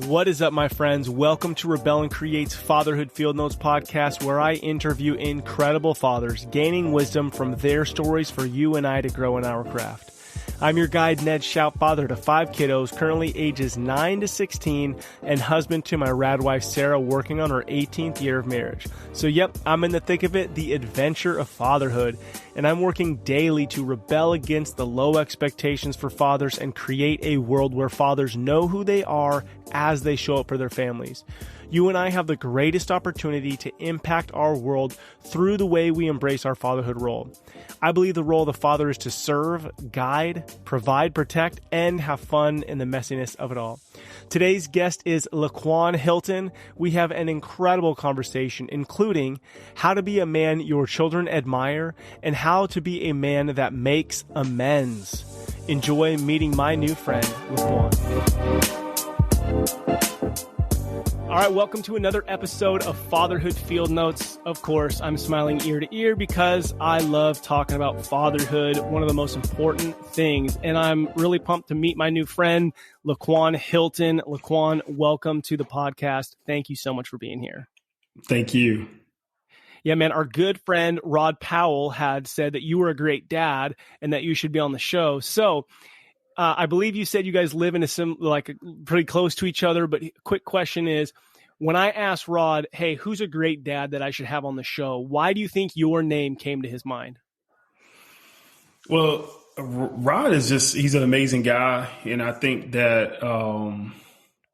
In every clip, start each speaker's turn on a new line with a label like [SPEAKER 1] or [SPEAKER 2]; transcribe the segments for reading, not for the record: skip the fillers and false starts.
[SPEAKER 1] What is up, my friends? Welcome to Rebel and Create's Fatherhood Field Notes podcast, where I interview incredible fathers, gaining wisdom from their stories for you and I to grow in our craft. I'm your guide, Ned Shout, father to 5 kiddos, currently ages 9 to 16, and husband to my rad wife, Sarah, working on her 18th year of marriage. So yep, I'm in the thick of it, the adventure of fatherhood, and I'm working daily to rebel against the low expectations for fathers and create a world where fathers know who they are as they show up for their families. You and I have the greatest opportunity to impact our world through the way we embrace our fatherhood role. I believe the role of the father is to serve, guide, provide, protect, and have fun in the messiness of it all. Today's guest is LeQuan Hylton. We have an incredible conversation, including how to be a man your children admire and how to be a man that makes amends. Enjoy meeting my new friend, LeQuan. All right, welcome to another episode of Fatherhood Field Notes. Of course, I'm smiling ear to ear because I love talking about fatherhood, one of the most important things. And I'm really pumped to meet my new friend, LeQuan Hylton. LeQuan, welcome to the podcast. Thank you so much for being here.
[SPEAKER 2] Thank you.
[SPEAKER 1] Yeah, man, our good friend Rod Powell had said that you were a great dad and that you should be on the show. So I believe you said you guys live in pretty close to each other, but quick question is, when I asked Rod, hey, who's a great dad that I should have on the show? Why do you think your name came to his mind?
[SPEAKER 2] Well, Rod he's an amazing guy. And I think that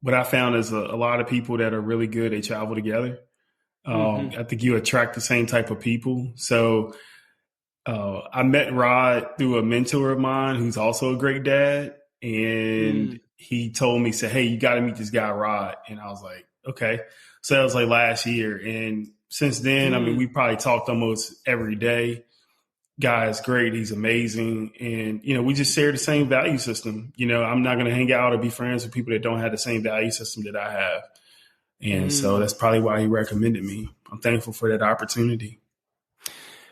[SPEAKER 2] what I found is a lot of people that are really good, they travel together. I think you attract the same type of people. So I met Rod through a mentor of mine who's also a great dad. And he told me, said, hey, you got to meet this guy, Rod. And I was like, okay. So that was like last year. And since then, I mean, we probably talked almost every day. Guy's great. He's amazing. And, we just share the same value system. I'm not going to hang out or be friends with people that don't have the same value system that I have. And so that's probably why he recommended me. I'm thankful for that opportunity.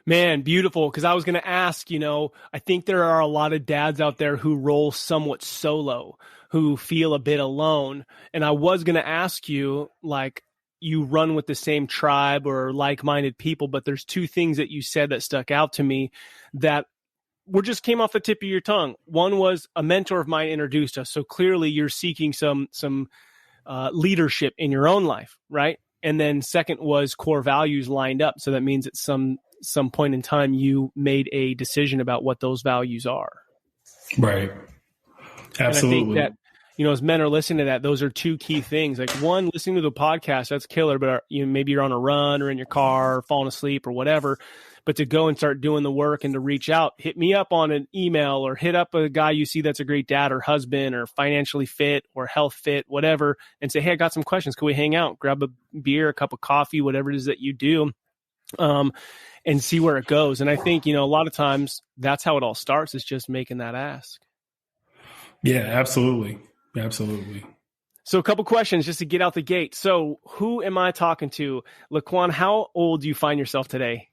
[SPEAKER 1] Man, beautiful. Because I was going to ask, I think there are a lot of dads out there who roll somewhat solo, who feel a bit alone. And I was going to ask you, like, you run with the same tribe or like-minded people, but there's 2 things that you said that stuck out to me that just came off the tip of your tongue. One was a mentor of mine introduced us. So clearly you're seeking some leadership in your own life, right? And then second was core values lined up. So that means at some point in time, you made a decision about what those values are.
[SPEAKER 2] Right. Absolutely.
[SPEAKER 1] And I think that, as men are listening to that, those are 2 key things. Like, one, listening to the podcast, that's killer, but maybe you're on a run or in your car or falling asleep or whatever, but to go and start doing the work and to reach out, hit me up on an email or hit up a guy you see that's a great dad or husband or financially fit or health fit, whatever, and say, hey, I got some questions. Can we hang out? Grab a beer, a cup of coffee, whatever it is that you do. And see where it goes. And I think, a lot of times that's how it all starts, is just making that ask.
[SPEAKER 2] Yeah, absolutely. Absolutely.
[SPEAKER 1] So a couple questions just to get out the gate. So who am I talking to? LeQuan, how old do you find yourself today?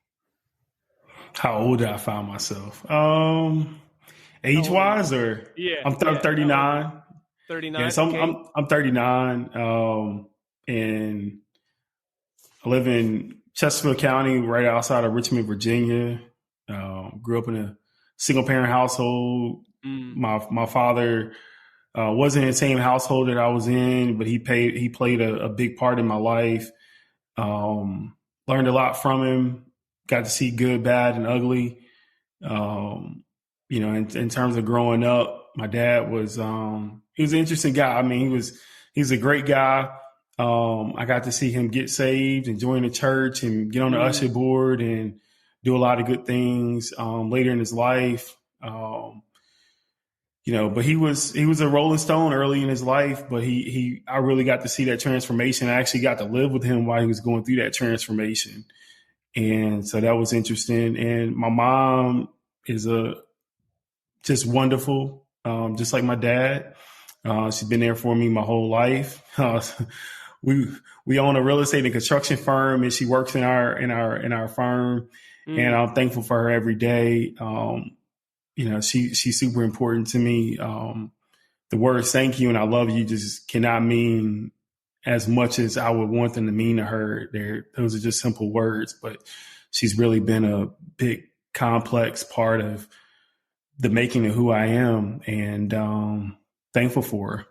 [SPEAKER 2] How old do I find myself? Age-wise or?
[SPEAKER 1] Yeah.
[SPEAKER 2] I'm 39.
[SPEAKER 1] 39.
[SPEAKER 2] Yeah, so
[SPEAKER 1] okay.
[SPEAKER 2] I'm 39. And I live in Chesterfield County, right outside of Richmond, Virginia. Grew up in a single parent household. My father wasn't in the same household that I was in, but he played a big part in my life. Learned a lot from him. Got to see good, bad, and ugly. In terms of growing up, my dad was he was an interesting guy. I mean, he's a great guy. I got to see him get saved and join the church and get on the usher board and do a lot of good things later in his life. But he was a Rolling Stone early in his life, but I really got to see that transformation. I actually got to live with him while he was going through that transformation. And so that was interesting. And my mom is just wonderful, just like my dad. She's been there for me my whole life. We own a real estate and construction firm, and she works in our firm. And I'm thankful for her every day. She's super important to me. the words thank you and I love you just cannot mean as much as I would want them to mean to her. Those are just simple words, but she's really been a big, complex part of the making of who I am, and thankful for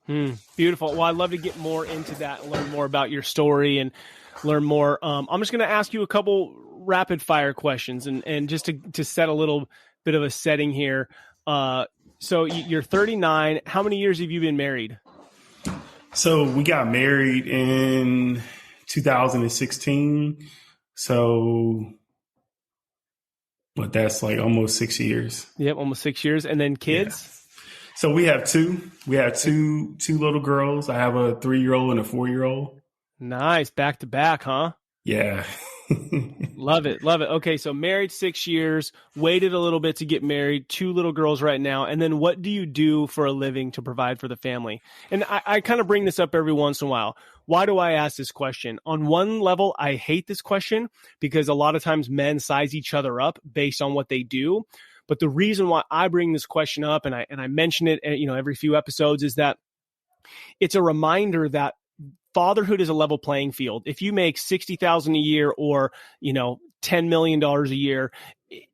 [SPEAKER 2] her.
[SPEAKER 1] Beautiful. Well, I'd love to get more into that, learn more about your story and learn more. I'm just going to ask you a couple rapid fire questions and just to set a little bit of a setting here. So you're 39. How many years have you been married?
[SPEAKER 2] So we got married in 2016. So that's like almost 6 years.
[SPEAKER 1] Yep. Almost 6 years. And then kids?
[SPEAKER 2] Yeah. So we have two little girls. I have a 3-year-old and a 4-year-old.
[SPEAKER 1] Nice. Back to back, huh?
[SPEAKER 2] Yeah.
[SPEAKER 1] Love it. Love it. Okay. So married 6 years, waited a little bit to get married, 2 little girls right now. And then what do you do for a living to provide for the family? And I kind of bring this up every once in a while. Why do I ask this question? On one level, I hate this question because a lot of times men size each other up based on what they do. But the reason why I bring this question up and I mention it, every few episodes is that it's a reminder that fatherhood is a level playing field. If you make $60,000 a year or, $10 million a year,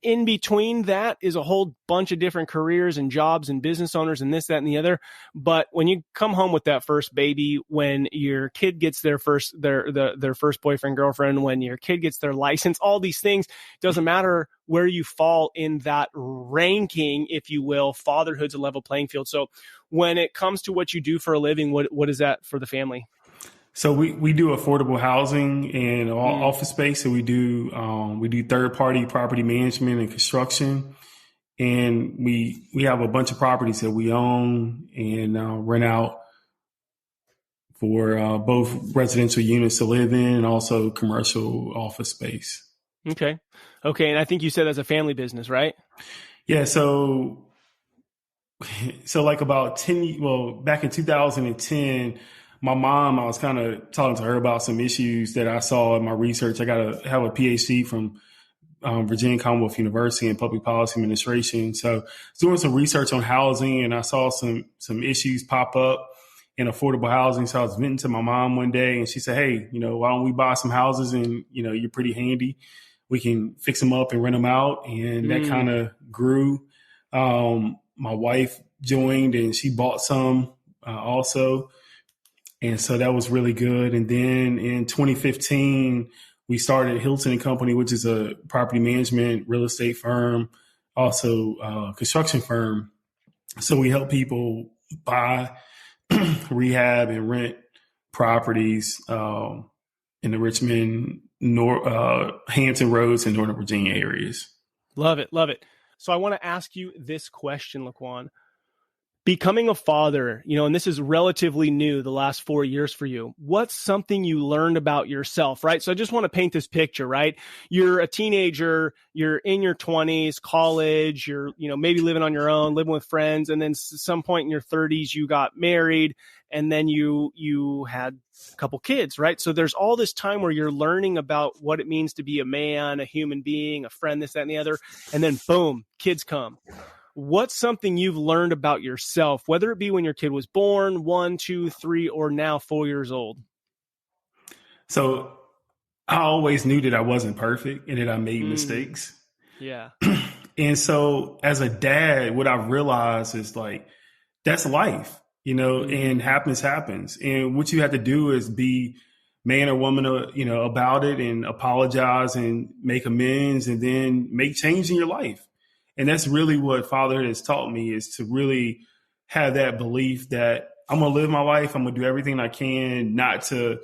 [SPEAKER 1] in between that is a whole bunch of different careers and jobs and business owners and this, that, and the other. But when you come home with that first baby, when your kid gets their first boyfriend, girlfriend, when your kid gets their license, all these things, doesn't matter where you fall in that ranking, if you will, fatherhood's a level playing field. So when it comes to what you do for a living, what is that for the family?
[SPEAKER 2] So we do affordable housing and office space. So we do third-party property management and construction, and we have a bunch of properties that we own and rent out for both residential units to live in and also commercial office space.
[SPEAKER 1] Okay, and I think you said that's a family business, right?
[SPEAKER 2] Yeah. So like about back in 2010. My mom, I was kind of talking to her about some issues that I saw in my research. I got to have a PhD from Virginia Commonwealth University in Public Policy Administration. So I was doing some research on housing, and I saw some issues pop up in affordable housing. So I was venting to my mom one day, and she said, hey, why don't we buy some houses and, you're pretty handy. We can fix them up and rent them out. And that kind of grew. My wife joined, and she bought some also. And so that was really good. And then in 2015, we started Hylton & Company, which is a property management, real estate firm, also construction firm. So we help people buy, rehab, and rent properties in the Richmond, Hampton Roads, and Northern Virginia areas.
[SPEAKER 1] Love it. Love it. So I want to ask you this question, LeQuan. Becoming a father, and this is relatively new, the last 4 years for you. What's something you learned about yourself, right? So I just want to paint this picture, right? You're a teenager, you're in your 20s, college, you're, maybe living on your own, living with friends. And then some point in your 30s, you got married and then you had a couple kids, right? So there's all this time where you're learning about what it means to be a man, a human being, a friend, this, that, and the other. And then boom, kids come. What's something you've learned about yourself, whether it be when your kid was born, 1, 2, 3, or now 4 years old?
[SPEAKER 2] So I always knew that I wasn't perfect and that I made mistakes.
[SPEAKER 1] Yeah.
[SPEAKER 2] And so as a dad, what I've realized is that's life, and happens. And what you have to do is be man or woman, about it and apologize and make amends and then make change in your life. And that's really what fatherhood has taught me, is to really have that belief that I'm going to live my life. I'm going to do everything I can not to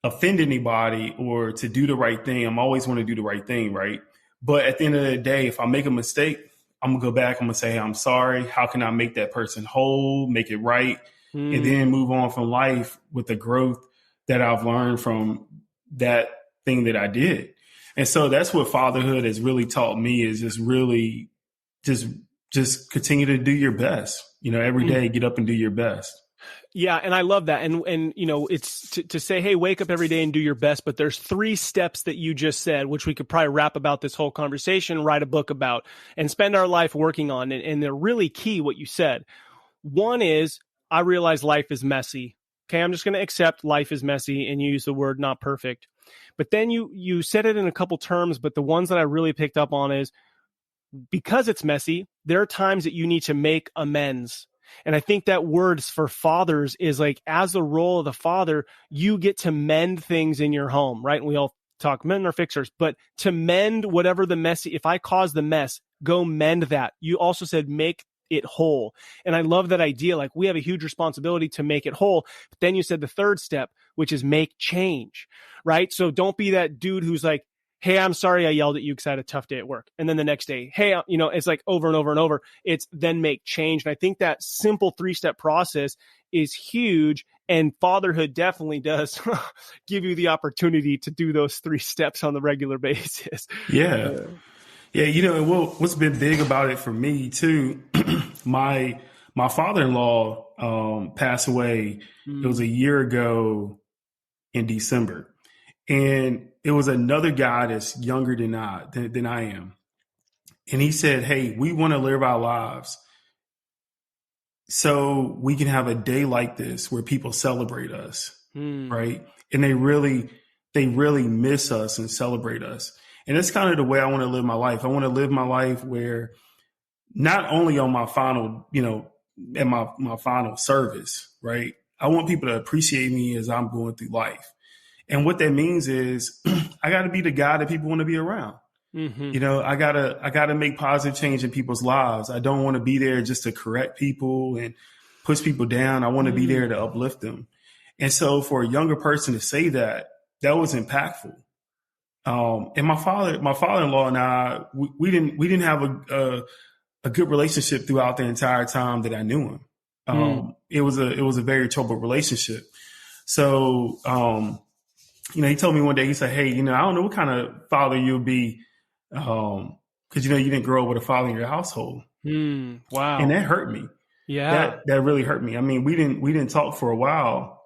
[SPEAKER 2] offend anybody or to do the right thing. I'm always want to do the right thing, right? But at the end of the day, if I make a mistake, I'm going to go back. I'm going to say, hey, I'm sorry. How can I make that person whole, make it right, and then move on from life with the growth that I've learned from that thing that I did. And so that's what fatherhood has really taught me, is just really just continue to do your best. Every day, get up and do your best.
[SPEAKER 1] Yeah. And I love that. And it's to say, hey, wake up every day and do your best. But there's 3 steps that you just said, which we could probably wrap about this whole conversation, write a book about, and spend our life working on. And they're really key, what you said. One is I realize life is messy. Okay, I'm just going to accept life is messy and use the word not perfect. But then you said it in a couple terms, but the ones that I really picked up on is because it's messy, there are times that you need to make amends. And I think that words for fathers is like, as the role of the father, you get to mend things in your home, right? And we all talk men are fixers, but to mend whatever the messy, if I cause the mess, go mend that. You also said make it whole. And I love that idea. Like, we have a huge responsibility to make it whole. But then you said the third step, which is make change, right? So don't be that dude who's like, hey, I'm sorry I yelled at you because I had a tough day at work. And then the next day, hey, it's like over and over and over. It's then make change. And I think that simple 3-step process is huge. And fatherhood definitely does give you the opportunity to do those 3 steps on the regular basis.
[SPEAKER 2] Yeah. Yeah, and what's been big about it for me too, my father-in-law passed away. It was a year ago in December, and it was another guy that's younger than I am, and he said, "Hey, we want to live our lives so we can have a day like this where people celebrate us, right? And they really miss us and celebrate us." And that's kind of the way I want to live my life. I want to live my life where not only on my final, at my final service, right? I want people to appreciate me as I'm going through life. And what that means is I got to be the guy that people want to be around. Mm-hmm. I gotta make positive change in people's lives. I don't want to be there just to correct people and push people down. I want to be there to uplift them. And so for a younger person to say that was impactful. And my father-in-law and I, we didn't have a good relationship throughout the entire time that I knew him. It was a very troubled relationship. So, he told me one day, he said, "Hey, I don't know what kind of father you'll be. Cause you didn't grow up with a father in your household."
[SPEAKER 1] Wow.
[SPEAKER 2] And that hurt me.
[SPEAKER 1] Yeah.
[SPEAKER 2] That really hurt me. I mean, we didn't talk for a while.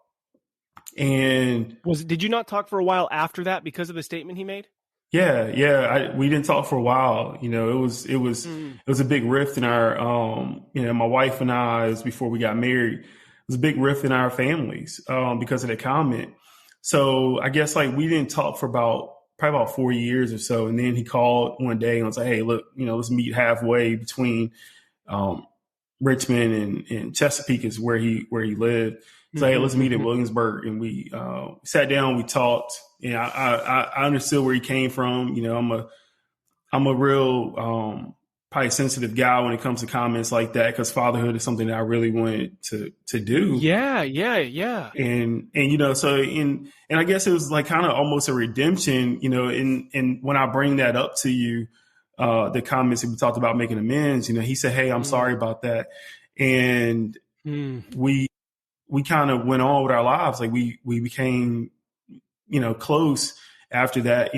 [SPEAKER 2] And
[SPEAKER 1] did you not talk for a while after that because of the statement he made?
[SPEAKER 2] Yeah. We didn't talk for a while. It was a big rift in our, my wife and I, as before we got married, it was a big rift in our families, because of the comment. So I guess we didn't talk for probably about 4 years or so. And then he called one day and was like, "Hey, look, let's meet halfway between, Richmond and Chesapeake is where he lived. So, "Hey, let's meet at Williamsburg." And we sat down, we talked, and I understood where he came from. I'm a real probably sensitive guy when it comes to comments like that, because fatherhood is something that I really wanted to do.
[SPEAKER 1] Yeah.
[SPEAKER 2] And I guess it was kind of almost a redemption, and when I bring that up to you, the comments that we talked about making amends, he said, "Hey, I'm sorry about that." And we kind of went on with our lives. We became, close after that.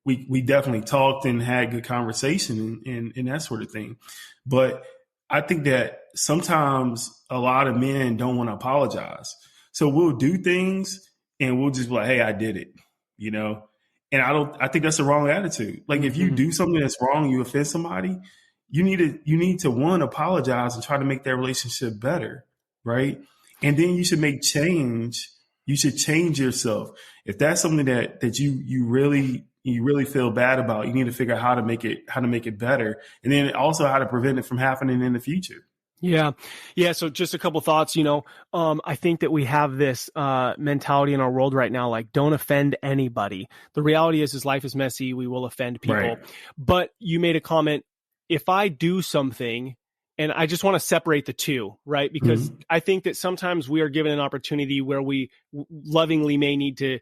[SPEAKER 2] We definitely talked and had good conversation and that sort of thing. But I think that sometimes a lot of men don't want to apologize. So we'll do things and we'll just be like, "Hey, I did it," and I think that's the wrong attitude. If you do something that's wrong, you offend somebody, you need to one, apologize and try to make that relationship better. Right. And then you should make change. You should change yourself. If that's something that you really feel bad about, you need to figure out how to make it better. And then also how to prevent it from happening in the future.
[SPEAKER 1] Yeah. So just a couple thoughts, I think that we have this mentality in our world right now, don't offend anybody. The reality is life is messy. We will offend people. Right. But you made a comment, if I do something, and I just want to separate the two, right? Because I think that sometimes we are given an opportunity where we lovingly may need to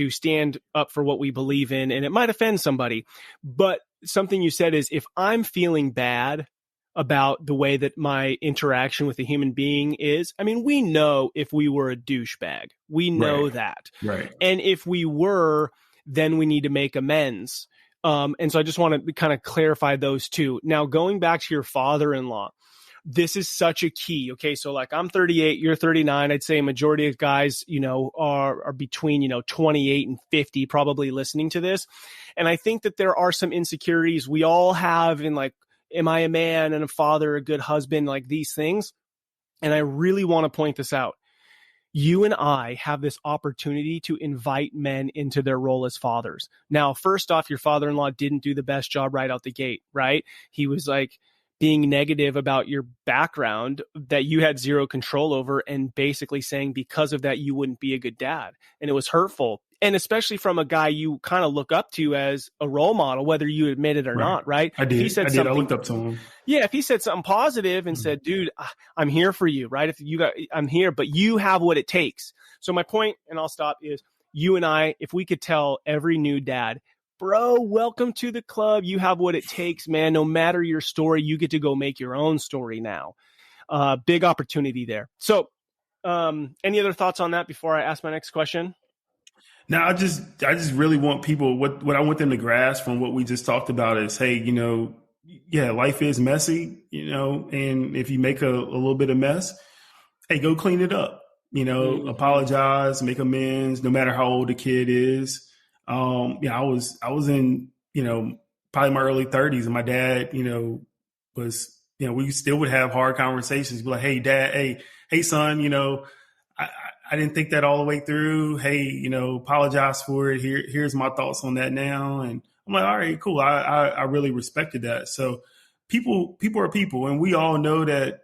[SPEAKER 1] stand up for what we believe in, and it might offend somebody. But something you said is, if I'm feeling bad about the way that my interaction with a human being is, we know if we were a douchebag, we know that. Right. And if we were, then we need to make amends. And so I just want to kind of clarify those two. Now, going back to your father-in-law, this is such a key. Okay. So I'm 38, you're 39. I'd say a majority of guys, are between, 28 and 50 probably listening to this. And I think that there are some insecurities we all have in am I a man and a father, a good husband, these things. And I really want to point this out. You and I have this opportunity to invite men into their role as fathers. Now, first off, your father-in-law didn't do the best job right out the gate, right? He was like being negative about your background that you had zero control over and basically saying because of that, you wouldn't be a good dad. And it was hurtful. And especially from a guy you kind of look up to as a role model, whether you admit it or not, right?
[SPEAKER 2] I did.
[SPEAKER 1] If he said
[SPEAKER 2] I looked up to him.
[SPEAKER 1] Yeah, if he said something positive and said, dude, I'm here for you, right? I'm here, but you have what it takes. So my point, and I'll stop, is you and I, if we could tell every new dad, bro, welcome to the club. You have what it takes, man. No matter your story, you get to go make your own story now. Big opportunity there. So any other thoughts on that before I ask my next question?
[SPEAKER 2] Now, I just really want people, what I want them to grasp from what we just talked about is, hey, yeah, life is messy, and if you make a little bit of mess, hey, go clean it up, apologize, make amends, no matter how old the kid is. I was in, probably my early 30s, and my dad, was, we still would have hard conversations. Be like, hey, dad, hey, son, I didn't think that all the way through. Hey, apologize for it. Here's my thoughts on that now. And I'm like, all right, cool. I really respected that. So people are people, and we all know that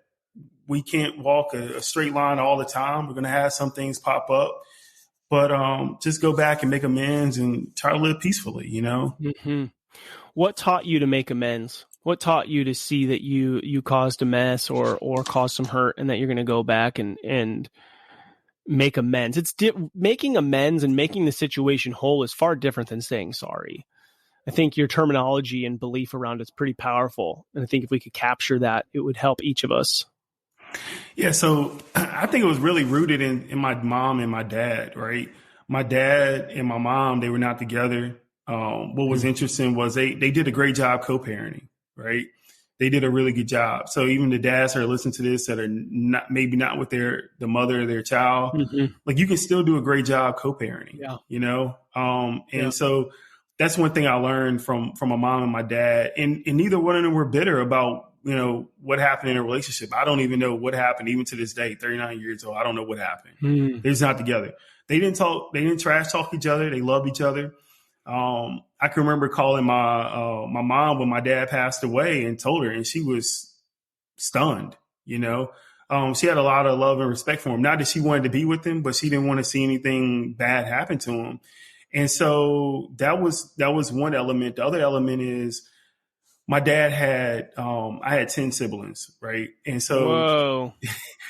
[SPEAKER 2] we can't walk a straight line all the time. We're going to have some things pop up, but just go back and make amends and try to live peacefully,
[SPEAKER 1] Mm-hmm. What taught you to make amends? What taught you to see that you caused a mess or caused some hurt, and that you're going to go back and make amends? It's making amends and making the situation whole is far different than saying sorry. I think your terminology and belief around it's pretty powerful. And I think if we could capture that, it would help each of us.
[SPEAKER 2] Yeah. So I think it was really rooted in my mom and my dad, right? My dad and my mom, they were not together. What was interesting was they did a great job co-parenting, right? They did a really good job. So even the dads that are listening to this that are maybe not with the mother of their child, like you can still do a great job co-parenting, So that's one thing I learned from my mom and my dad, and neither one of them were bitter about, what happened in a relationship. I don't even know what happened, even to this day, 39 years old. I don't know what happened. They're just not together. They didn't talk. They didn't trash talk each other. They loved each other. I can remember calling my mom when my dad passed away and told her, and she was stunned. She had a lot of love and respect for him. Not that she wanted to be with him, but she didn't want to see anything bad happen to him. And so that was one element. The other element is my dad had I had 10 siblings, right? And so
[SPEAKER 1] whoa.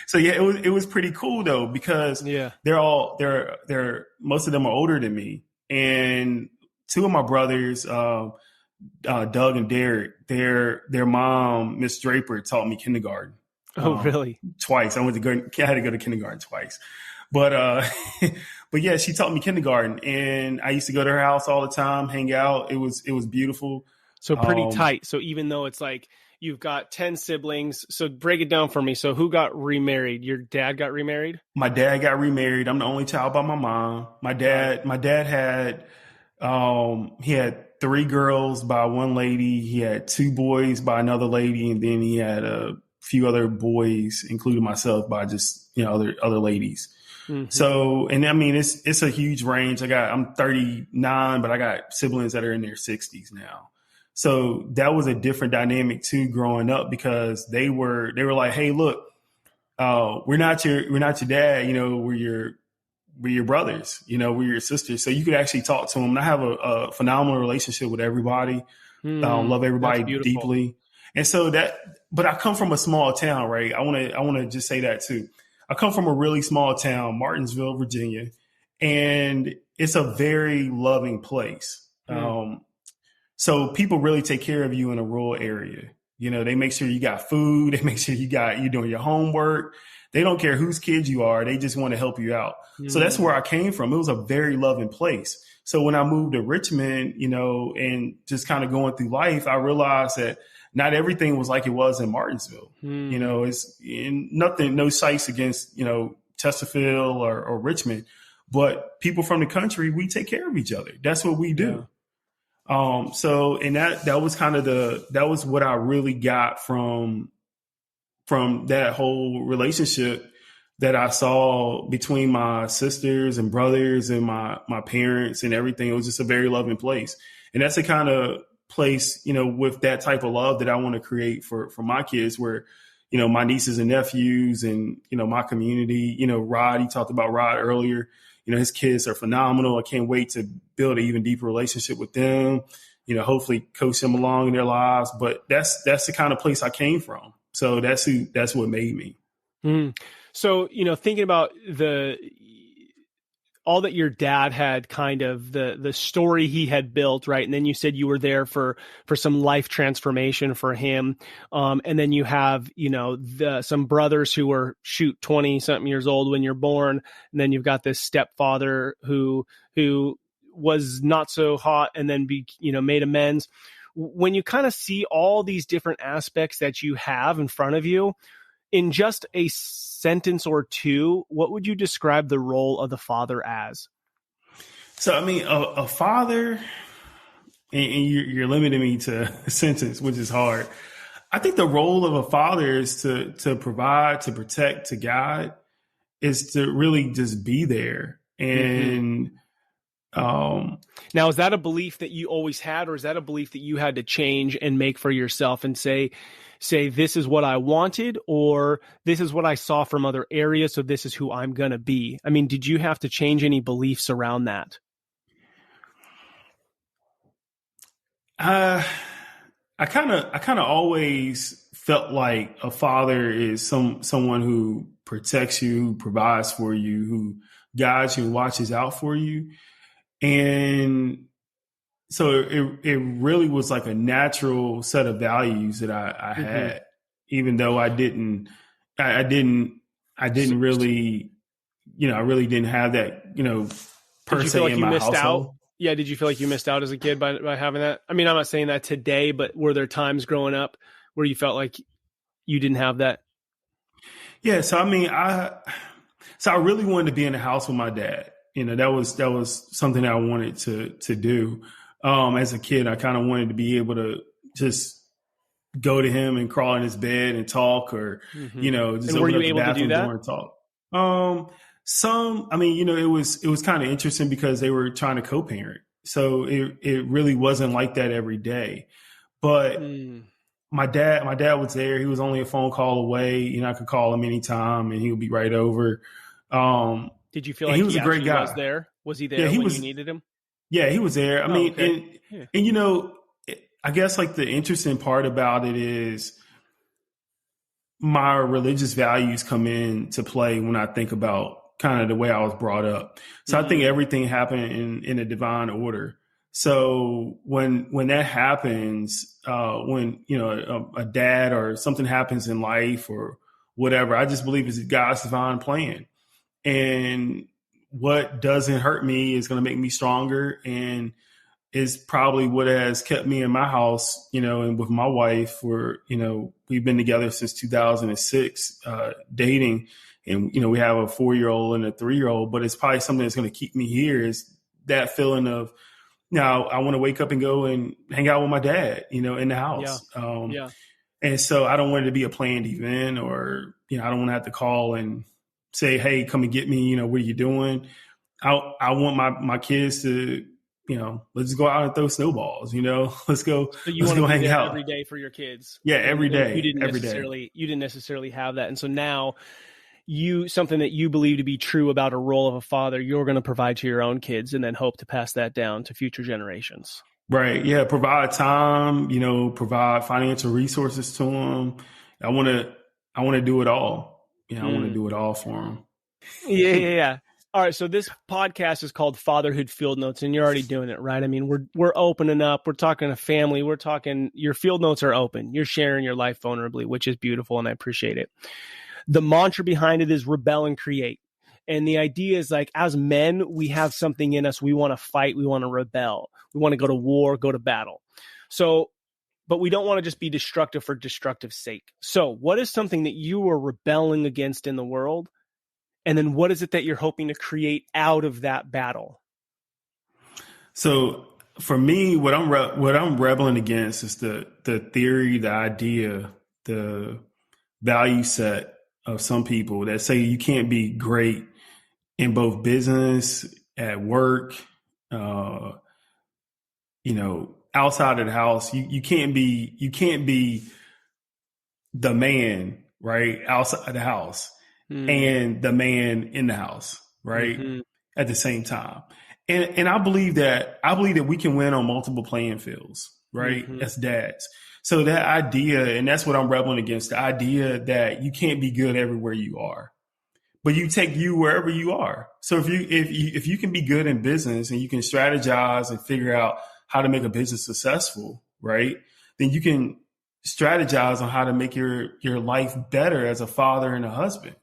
[SPEAKER 2] So yeah, it was pretty cool though, because they're most of them are older than me, and two of my brothers, Doug and Derek, their mom, Miss Draper, taught me kindergarten.
[SPEAKER 1] Oh, really?
[SPEAKER 2] Twice. I had to go to kindergarten twice, but but yeah, she taught me kindergarten, and I used to go to her house all the time, hang out. It was beautiful.
[SPEAKER 1] So pretty tight. So even though it's like you've got 10 siblings, so break it down for me. So who got remarried? Your dad got remarried?
[SPEAKER 2] My dad got remarried. I'm the only child by my mom. My dad had he had 3 girls by one lady. He had 2 boys by another lady, and then he had a few other boys, including myself, by just other ladies. Mm-hmm. So, and I mean, it's a huge range. I'm 39, but I got siblings that are in their 60s now. So that was a different dynamic too, growing up, because they were like, hey, look, we're not your dad, we're your brothers, we're your sisters. So you could actually talk to them. And I have a phenomenal relationship with everybody. Love everybody deeply. And so but I come from a small town, right? I want to just say that too. I come from a really small town, Martinsville, Virginia, and it's a very loving place. So people really take care of you in a rural area. They make sure you got food. They make sure you're doing your homework. They don't care whose kids you are. They just want to help you out. So that's where I came from. It was a very loving place. So when I moved to Richmond, and just kind of going through life, I realized that not everything was like it was in Martinsville. It's no sights against, Chesterfield or Richmond, but people from the country, we take care of each other. That's what we do. Yeah. So, and that was kind of that was what I really got from from that whole relationship that I saw between my sisters and brothers and my parents and everything. It was just a very loving place. And that's the kind of place, with that type of love that I want to create for my kids, where, my nieces and nephews and, my community, Rod, he talked about Rod earlier, his kids are phenomenal. I can't wait to build an even deeper relationship with them, hopefully coach them along in their lives. But that's the kind of place I came from. So that's what made me.
[SPEAKER 1] Mm. So, thinking about all that your dad had, kind of the story he had built, right? And then you said you were there for some life transformation for him. And then you have, some brothers who were 20 something years old when you're born. And then you've got this stepfather who was not so hot and then made amends. When you kind of see all these different aspects that you have in front of you, in just a sentence or two, what would you describe the role of the father as?
[SPEAKER 2] So, I mean, a father, and you're limiting me to a sentence, which is hard. I think the role of a father is to provide, to protect, to guide, is to really just be there. And
[SPEAKER 1] now, is that a belief that you always had, or is that a belief that you had to change and make for yourself and say, this is what I wanted, or this is what I saw from other areas, so this is who I'm going to be? I mean, did you have to change any beliefs around that?
[SPEAKER 2] I kind of always felt like a father is someone who protects you, who provides for you, who guides you, watches out for you. And so it really was like a natural set of values that I had, even though I didn't really, I really didn't have that, per se in my household.
[SPEAKER 1] Yeah. Did you feel like you missed out as a kid by having that? I mean, I'm not saying that today, but were there times growing up where you felt like you didn't have that?
[SPEAKER 2] Yeah. So, I mean, I really wanted to be in the house with my dad. That was something that I wanted to do. As a kid, I kind of wanted to be able to just go to him and crawl in his bed and talk, or, just
[SPEAKER 1] and were
[SPEAKER 2] open
[SPEAKER 1] you
[SPEAKER 2] up the
[SPEAKER 1] able to do
[SPEAKER 2] bathroom
[SPEAKER 1] that?
[SPEAKER 2] door and talk. It was kind of interesting because they were trying to co-parent. So it really wasn't like that every day. But my dad was there. He was only a phone call away. I could call him anytime and he would be right over.
[SPEAKER 1] Did you feel like
[SPEAKER 2] he was a great guy?
[SPEAKER 1] Was there? Was he there when you needed him?
[SPEAKER 2] Yeah, he was there. I mean,
[SPEAKER 1] okay.
[SPEAKER 2] and I guess like the interesting part about it is my religious values come into play when I think about kind of the way I was brought up. So I think everything happened in a divine order. So when that happens, when a dad or something happens in life or whatever, I just believe it's God's divine plan. And what doesn't hurt me is going to make me stronger, and is probably what has kept me in my house, and with my wife. We've been together since 2006, dating, and, we have a 4-year-old and a 3-year-old, but it's probably something that's going to keep me here, is that feeling of, now I want to wake up and go and hang out with my dad, in the house.
[SPEAKER 1] Yeah.
[SPEAKER 2] And so I don't want it to be a planned event, or, I don't want to have to call and say, hey, come and get me, what are you doing? I want my kids to, let's go out and throw snowballs, let's go,
[SPEAKER 1] so you
[SPEAKER 2] let's
[SPEAKER 1] want
[SPEAKER 2] go
[SPEAKER 1] to be
[SPEAKER 2] hang
[SPEAKER 1] there
[SPEAKER 2] out
[SPEAKER 1] every day for your kids.
[SPEAKER 2] Yeah. Every day.
[SPEAKER 1] You didn't necessarily have that. And so now something that you believe to be true about a role of a father, you're going to provide to your own kids and then hope to pass that down to future generations.
[SPEAKER 2] Right. Yeah. Provide time, provide financial resources to them. I want to do it all. I want to do it all for them.
[SPEAKER 1] Yeah. All right. So this podcast is called Fatherhood Field Notes, and you're already doing it, right? I mean, we're opening up. We're talking to family. We're talking, your field notes are open. You're sharing your life vulnerably, which is beautiful, and I appreciate it. The mantra behind it is rebel and create. And the idea is, like, as men, we have something in us. We want to fight. We want to rebel. We want to go to war, go to battle. So, but we don't want to just be destructive for destructive's sake. So what is something that you are rebelling against in the world? And then what is it that you're hoping to create out of that battle?
[SPEAKER 2] So for me, what I'm rebelling against is the theory, the idea, the value set of some people that say you can't be great in both business, at work, outside of the house. You can't be the man, right, outside the house and the man in the house, right, at the same time. And I believe that we can win on multiple playing fields, right, as dads. So that idea, and that's what I'm rebelling against, the idea that you can't be good everywhere you are, but you take you wherever you are. So if you can be good in business and you can strategize and figure out how to make a business successful, right, then you can strategize on how to make your life better as a father and a husband.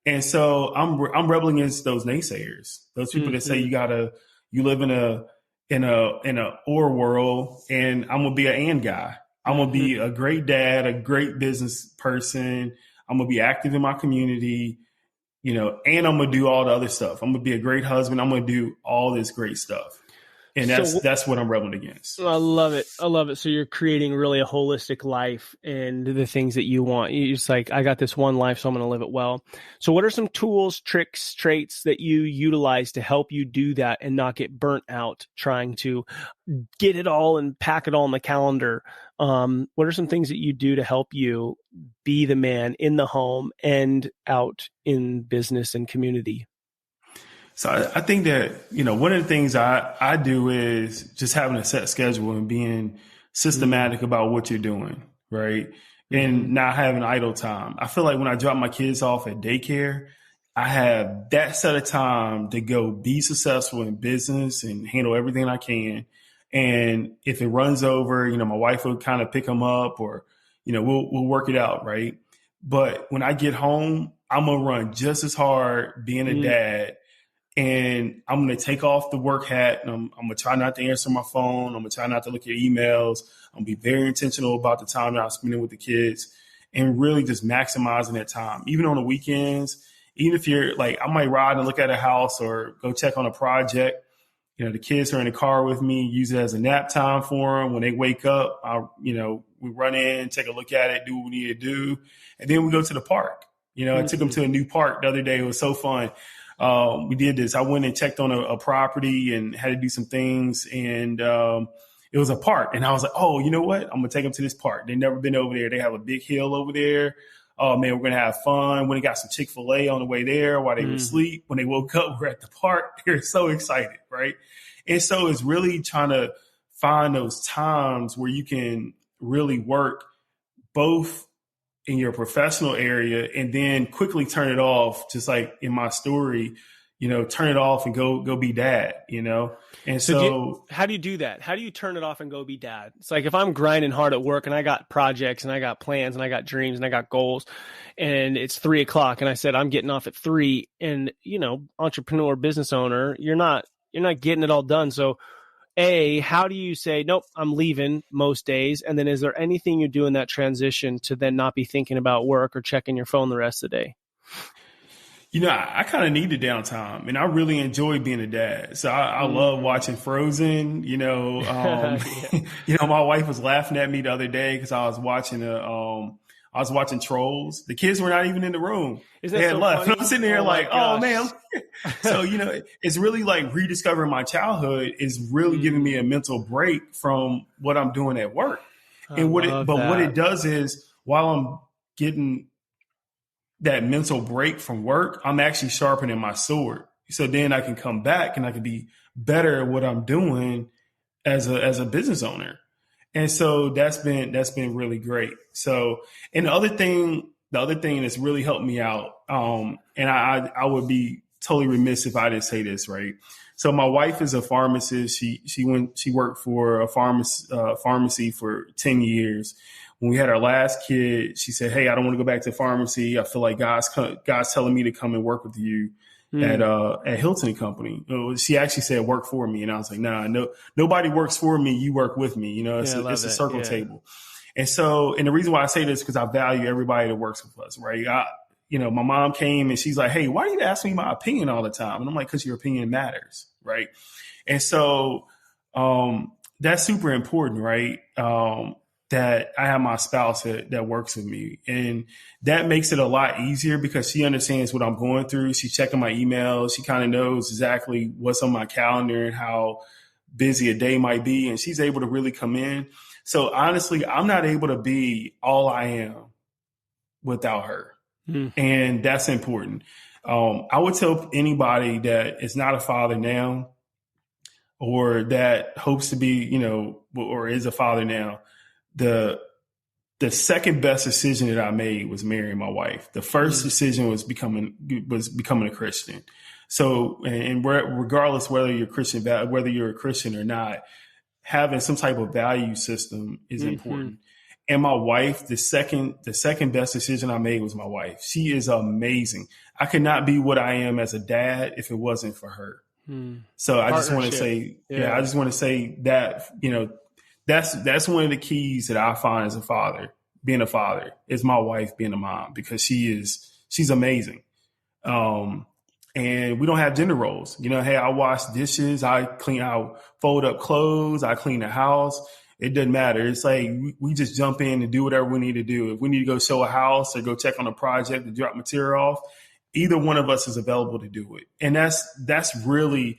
[SPEAKER 2] And so I'm rebelling against those naysayers, those people that say you live in a or world, and I'm gonna be an and guy. I'm gonna be a great dad, a great business person. I'm gonna be active in my community, and I'm gonna do all the other stuff. I'm gonna be a great husband. I'm gonna do all this great stuff. And that's what I'm rebelling against.
[SPEAKER 1] I love it. So you're creating really a holistic life and the things that you want. It's like, I got this one life, so I'm going to live it well. So what are some tools, tricks, traits that you utilize to help you do that and not get burnt out trying to get it all and pack it all in the calendar? What are some things that you do to help you be the man in the home and out in business and community?
[SPEAKER 2] So I think that, one of the things I do is just having a set schedule and being systematic about what you're doing, right? And not having idle time. I feel like when I drop my kids off at daycare, I have that set of time to go be successful in business and handle everything I can. And if it runs over, my wife will kind of pick them up, or, we'll work it out, right? But when I get home, I'm going to run just as hard being a dad. And I'm going to take off the work hat, and I'm going to try not to answer my phone. I'm going to try not to look at emails. I'm going to be very intentional about the time that I'm spending with the kids and really just maximizing that time. Even on the weekends, even if you're like, I might ride and look at a house or go check on a project. The kids are in the car with me, use it as a nap time for them. When they wake up, we run in, take a look at it, do what we need to do. And then we go to the park. I took them to a new park the other day. It was so fun. We did this. I went and checked on a property and had to do some things. And it was a park. And I was like, oh, you know what? I'm going to take them to this park. They've never been over there. They have a big hill over there. Oh, man, we're going to have fun. When they got some Chick-fil-A on the way there while they were asleep. When they woke up, we're at the park. They're so excited, right? And so it's really trying to find those times where you can really work both in your professional area and then quickly turn it off, just like in my story, turn it off and go be dad, And so
[SPEAKER 1] how do you do that? How do you turn it off and go be dad? It's like, if I'm grinding hard at work and I got projects and I got plans and I got dreams and I got goals, and it's 3:00 and I said, I'm getting off at 3, and, entrepreneur, business owner, you're not getting it all done. So how do you say, nope, I'm leaving most days? And then is there anything you do in that transition to then not be thinking about work or checking your phone the rest of the day?
[SPEAKER 2] I kind of need the downtime, and I really enjoy being a dad. So I love watching Frozen, my wife was laughing at me the other day because I was watching Trolls. The kids were not even in the room. They had left. And I'm sitting there oh man. So, it's really like rediscovering my childhood is really giving me a mental break from what I'm doing at work. And what it does is, while I'm getting that mental break from work, I'm actually sharpening my sword. So then I can come back and I can be better at what I'm doing as a business owner. And so that's been really great. So, and the other thing that's really helped me out, and I would be totally remiss if I didn't say this, right? So my wife is a pharmacist. She worked for a pharmacy for 10 years. When we had our last kid, she said, "Hey, I don't want to go back to pharmacy. I feel like God's telling me to come and work with you at Hylton and Company." She actually said, "Work for me," and I was like, "Nah, no, nobody works for me. You work with me. It's a circle table." And so, and the reason why I say this is because I value everybody that works with us, right? My mom came and she's like, "Hey, why do you ask me my opinion all the time?" And I'm like, "Because your opinion matters, right?" And so that's super important, right? that I have my spouse that works with me. And that makes it a lot easier because she understands what I'm going through. She's checking my emails. She kind of knows exactly what's on my calendar and how busy a day might be. And she's able to really come in. So honestly, I'm not able to be all I am without her. And that's important. I would tell anybody that is not a father now or that hopes to be, or is a father now, the second best decision that I made was marrying my wife. The first decision was becoming a Christian. So, and regardless whether you're a Christian or not, having some type of value system is important. And my wife, the second best decision I made was my wife. She is amazing. I could not be what I am as a dad if it wasn't for her. So I just want to say, I just want to say that, that's one of the keys that I find as a father, being a father, is my wife being a mom, because she's amazing. And we don't have gender roles. Hey, I wash dishes, I fold up clothes, I clean the house. It doesn't matter. It's like we just jump in and do whatever we need to do. If we need to go show a house or go check on a project to drop material off, either one of us is available to do it. And that's really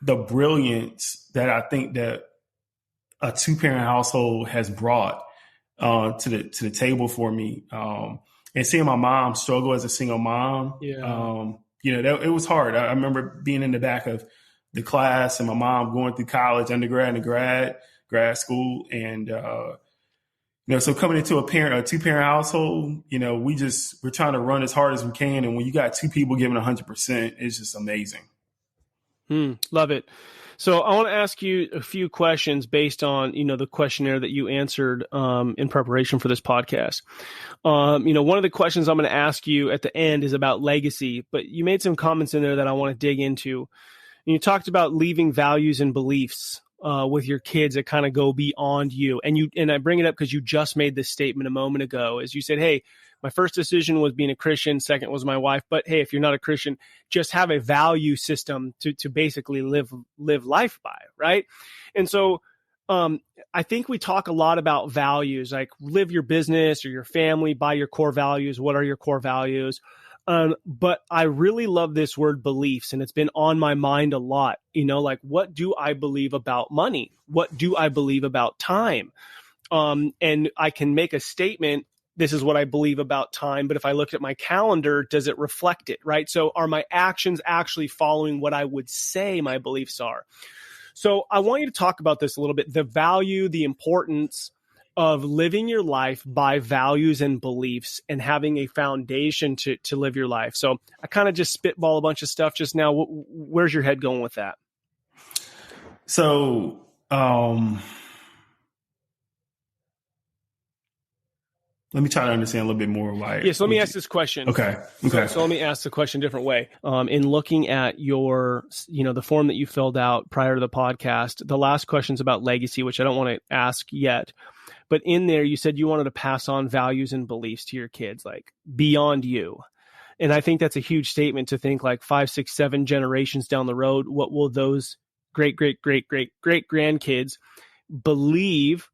[SPEAKER 2] the brilliance that I think that a 2-parent household has brought to the table for me. And seeing my mom struggle as a single mom, it was hard. I remember being in the back of the class and my mom going through college, undergrad and grad school. And, so coming into a 2-parent household, we're trying to run as hard as we can. And when you got 2 people giving 100%, it's just amazing.
[SPEAKER 1] Love it. So I want to ask you a few questions based on, the questionnaire that you answered in preparation for this podcast. One of the questions I'm going to ask you at the end is about legacy, but you made some comments in there that I want to dig into. And you talked about leaving values and beliefs with your kids that kind of go beyond you. And I bring it up because you just made this statement a moment ago, as you said, hey, my first decision was being a Christian. Second was my wife. But hey, if you're not a Christian, just have a value system to basically live life by, right? And so I think we talk a lot about values, like live your business or your family by your core values. What are your core values? But I really love this word beliefs, and it's been on my mind a lot, like what do I believe about money? What do I believe about time? And I can make a statement, this is what I believe about time, but if I looked at my calendar, does it reflect it, right? So are my actions actually following what I would say my beliefs are? So I want you to talk about this a little bit, the value, the importance of living your life by values and beliefs and having a foundation to live your life. So I kind of just spitball a bunch of stuff just now. Where's your head going with that?
[SPEAKER 2] So, let me try to understand a little bit more.
[SPEAKER 1] So let me ask this question.
[SPEAKER 2] Okay.
[SPEAKER 1] So let me ask the question a different way. In looking at your, the form that you filled out prior to the podcast, the last question's about legacy, which I don't want to ask yet. But in there, you said you wanted to pass on values and beliefs to your kids, like beyond you. And I think that's a huge statement to think like 5, 6, 7 generations down the road. What will those great grandkids believe,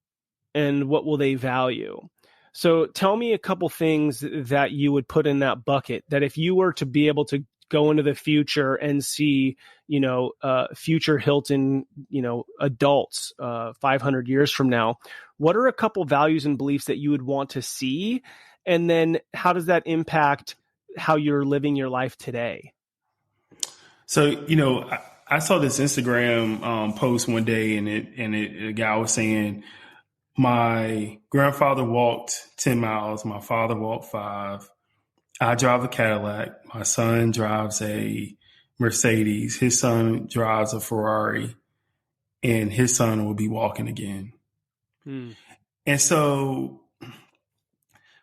[SPEAKER 1] and what will they value? So tell me a couple things that you would put in that bucket, that if you were to be able to go into the future and see, future Hylton, adults 500 years from now, what are a couple values and beliefs that you would want to see? And then how does that impact how you're living your life today?
[SPEAKER 2] So, I saw this Instagram post one day, and a guy was saying, my grandfather walked 10 miles. My father walked 5. I drive a Cadillac. My son drives a Mercedes. His son drives a Ferrari, and his son will be walking again. And so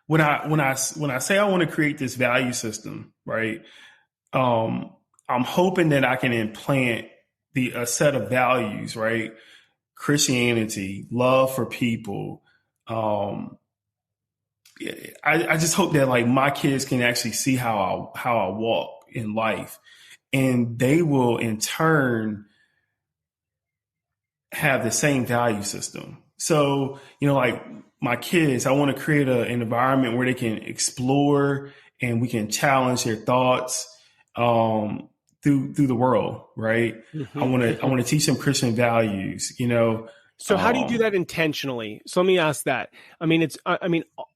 [SPEAKER 2] when I say I want to create this value system, right? I'm hoping that I can implant a set of values, right? Christianity, love for people. I just hope that like my kids can actually see how I walk in life, and they will in turn have the same value system. So, like my kids, I want to create an environment where they can explore and we can challenge their thoughts through the world, right? I want to teach them Christian values,
[SPEAKER 1] So how do you do that intentionally? So let me ask that.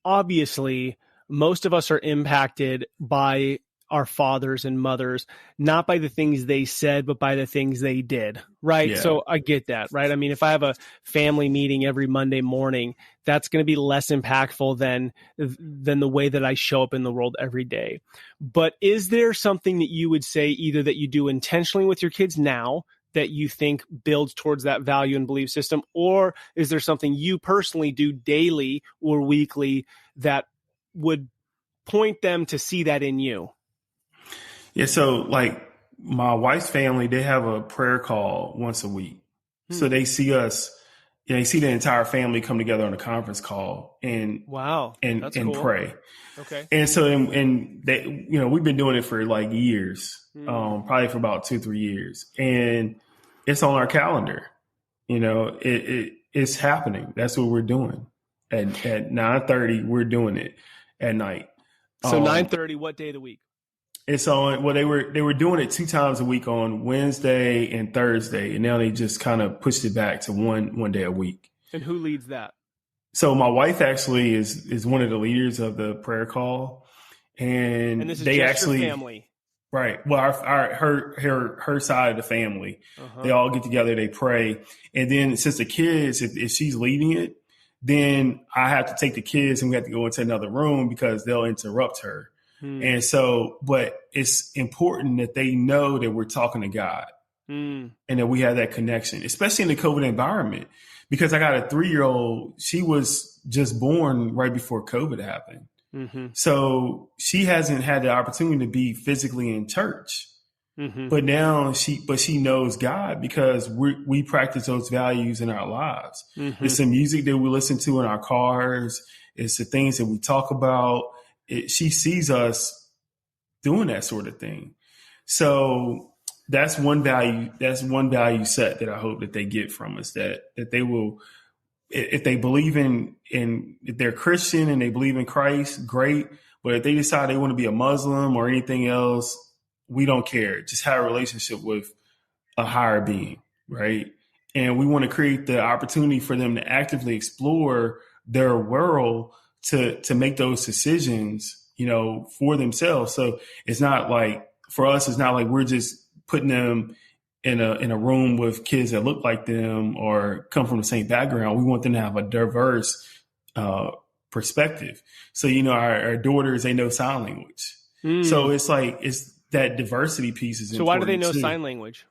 [SPEAKER 1] Obviously, most of us are impacted by our fathers and mothers, not by the things they said, but by the things they did, right?
[SPEAKER 2] Yeah.
[SPEAKER 1] So I get that, right? I mean, if I have a family meeting every Monday morning, that's going to be less impactful than the way that I show up in the world every day. But is there something that you would say either that you do intentionally with your kids now that you think builds towards that value and belief system, or is there something you personally do daily or weekly that would point them to see that in you?
[SPEAKER 2] Yeah. So like my wife's family, they have a prayer call once a week. So they see us, they see the entire family come together on a conference call and
[SPEAKER 1] that's
[SPEAKER 2] and
[SPEAKER 1] cool.
[SPEAKER 2] pray.
[SPEAKER 1] Okay.
[SPEAKER 2] And so, and they, we've been doing it for like years, probably for about 2-3 years, and it's on our calendar. It's happening. That's what we're doing at 9:30. We're doing it at night.
[SPEAKER 1] So 9:30, what day of the week?
[SPEAKER 2] It's on. Well, they were doing it 2 times a week on Wednesday and Thursday, and now they just kind of pushed it back to one day a week.
[SPEAKER 1] And who leads that?
[SPEAKER 2] So my wife actually is one of the leaders of the prayer call, and
[SPEAKER 1] this is
[SPEAKER 2] they
[SPEAKER 1] just
[SPEAKER 2] actually
[SPEAKER 1] your family.
[SPEAKER 2] Right. Well, her side of the family, they all get together, they pray, and then since the kids, if she's leading it, then I have to take the kids and we have to go into another room because they'll interrupt her. And so, but it's important that they know that we're talking to God and that we have that connection, especially in the COVID environment, because I got a 3-year-old. She was just born right before COVID happened. So she hasn't had the opportunity to be physically in church, but now she knows God because we practice those values in our lives. It's the music that we listen to in our cars. It's the things that we talk about. She sees us doing that sort of thing. So that's one value. That's one value set that I hope that they get from us, that they will, if they believe if they're Christian and they believe in Christ, great. But if they decide they want to be a Muslim or anything else, we don't care. Just have a relationship with a higher being, right? And we want to create the opportunity for them to actively explore their world to make those decisions, for themselves. So it's not like, for us, it's not like we're just putting them in a room with kids that look like them or come from the same background. We want them to have a diverse perspective. So, our daughters, they know sign language. So it's like, it's that diversity piece is important.
[SPEAKER 1] So why do they know sign language?